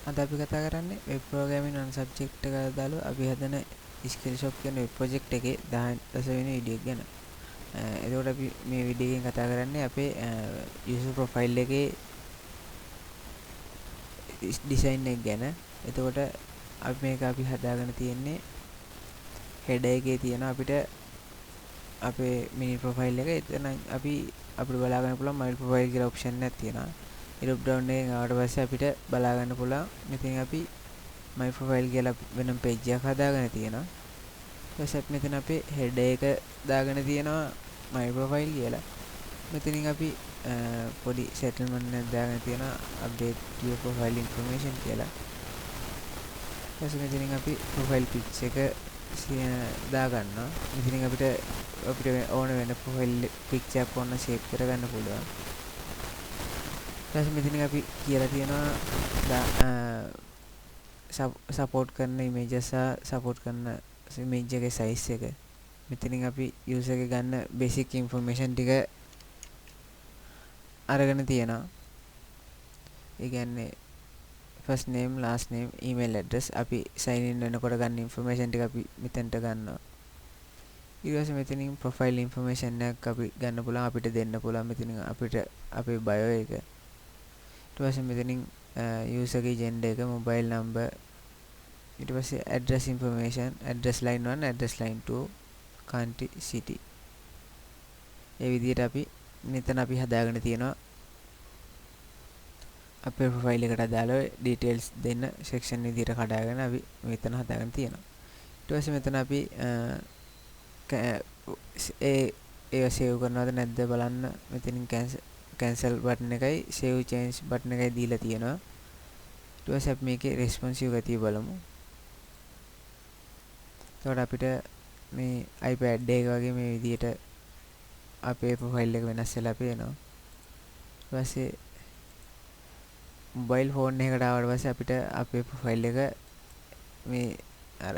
අද අපි කතා කරන්නේ වෙබ් ප්‍රෝග්‍රෑමින් යන සබ්ජෙක්ට් එක දාලා අපි හදන ස්කිල්ෂොප් කියන වෙබ් ප්‍රොජෙක්ට් එකේ 10 වෙනි වීඩියෝ එක ගැන. එතකොට අපි මේ වීඩියෝ එකෙන් කතා කරන්නේ අපේ යූසර් ප්‍රොෆයිල් එකේ ඩිසයින් එක ගැන. එතකොට අපි හදාගෙන තියෙන්නේ header එකේ තියෙන අපිට අපේ මිනි ප්‍රොෆයිල් එක. එතන අපිට බලා ගන්න පුළුවන් my profile කියලා ඔප්ෂන් එකක් තියෙනවා. drop down එකෙන් ආවට පස්සේ අපිට බලා ගන්න පුළුවන් මෙතන අපි my profile කියලා වෙනම page එකක් හදාගෙන තියෙනවා. ඊට පස්සේ මෙතන අපේ header එක දාගෙන තියෙනවා my profile කියලා. මෙතනින් අපි පොඩි settlement එකක් දාගෙන තියෙනවා update your profile information කියලා. ඊට පස්සේ මෙතනින් අපි profile pic එක දා ගන්නවා. මෙතනින් අපිට ඕන වෙන profile picture එක ඕන shape කරගන්න පුළුවන්. ඊට මෙතනින් අපි කියලා තියෙනවා support කරන images සහ support කරන image එකේ size එක. මෙතනින් අපි user එක ගන්න basic information ටික අරගෙන තියෙනවා. ඒ කියන්නේ first name, last name, email address අපි sign in වෙනකොට ගන්න information ටික අපි මෙතනට ගන්නවා. ඊට පස්සේ මෙතනින් profile information එකක් අපි ගන්න පුළුවන්, අපිට දෙන්න පුළුවන් මෙතනින් අපිට අපේ bio එක. ඊට පස්සේ මෙතනින් user ගේ gender එක, mobile number, ඊට පස්සේ address information, address line 1, address line 2, country, city. ඒ විදිහට අපි මෙතන අපි හදාගෙන තියෙනවා අපේ ප්‍රොෆයිල් එකට අදාළව details දෙන්න section විදිහට කඩාගෙන අපි මෙතන හදාගෙන තියෙනවා. ඊට පස්සේ මෙතන අපි ඒ save කරනවද නැද්ද බලන්න මෙතනින් cancel button එකයි save change button එකයි දීලා තියෙනවා. ඊට පස්සේ අපි මේකේ responsive ගතිය බලමු. එතකොට අපිට මේ iPad එක වගේ මේ විදිහට අපේ ප්‍රොෆයිල් එක වෙනස් වෙලා පේනවා. ඊට පස්සේ මොබයිල් ෆෝන් එකකට ආවට පස්සේ අපිට අපේ ප්‍රොෆයිල් එක මේ අර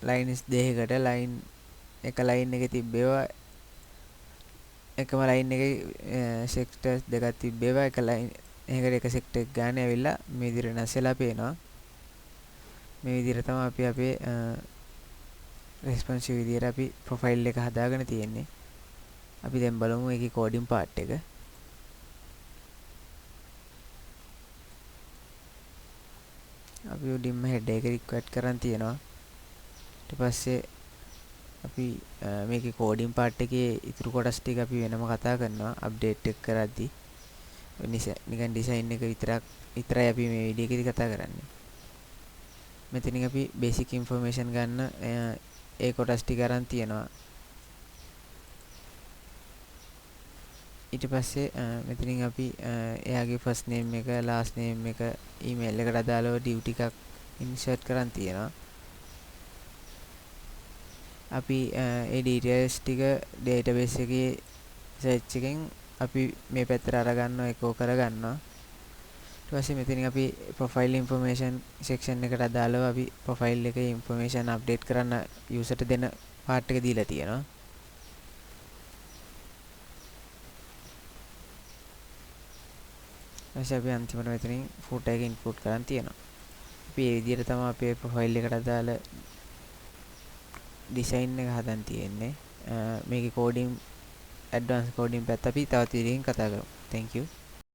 ලයින්ස් දෙකකට එක ලයින් එකේ තිබ්බේවා එකම ලයින් එකේ සෙක්ටර්ස් දෙකක් තිබ්බේවා එක ලයින් එකකට එක සෙක්ටර් එක ගන්න ඇවිල්ලා මේ විදිහට වෙනස් වෙලා පේනවා. මේ විදිහට තමයි අපි අපේ responsive විදිහට අපි ප්‍රොෆයිල් එක හදාගෙන තියෙන්නේ. අපි දැන් බලමු ඒකේ කෝඩින් පාර්ට් එක. අපි උඩින්ම header එක රික්වයර්ඩ් කරන් තියෙනවා. ඊට පස්සේ අපි මේකේ කෝඩින් පාර්ට් එකේ ඉතුරු කොටස් ටික අපි වෙනම කතා කරනවා අප්ඩේට් එක කරද්දී. නිකන් ඩිසයින් එක විතරයි අපි මේ වීඩියෝ එකේදී කතා කරන්නේ. මෙතනින් අපි බේසික් ඉන්ෆර්මේෂන් ගන්න ඒ කොටස් ටික අරන් තියෙනවා. ඊට පස්සේ මෙතනින් අපි එයාගේ first name එක, last name එක, email එකට අදාළව div ටිකක් insert කරන් තියෙනවා. අපි ඒ details ටික database එකේ search එකෙන් අපි මේ පැත්තට අරගන්නවා, echo කරගන්නවා. ඊට පස්සේ මෙතනින් අපි profile information section එකට අදාළව අපි profile එකේ information update කරන්න user ට දෙන part එක දීලා තියෙනවා. ඊට අපි අන්තිමට මෙතනින් footer එක input කරන් තියෙනවා. අපි මේ විදිහට තමයි අපේ profile එකට අදාළ design එක හදන් තියෙන්නේ. මේකේ coding advanced coding පැත්ත අපි තවත් විදිහකින් කතා කරමු. Thank you.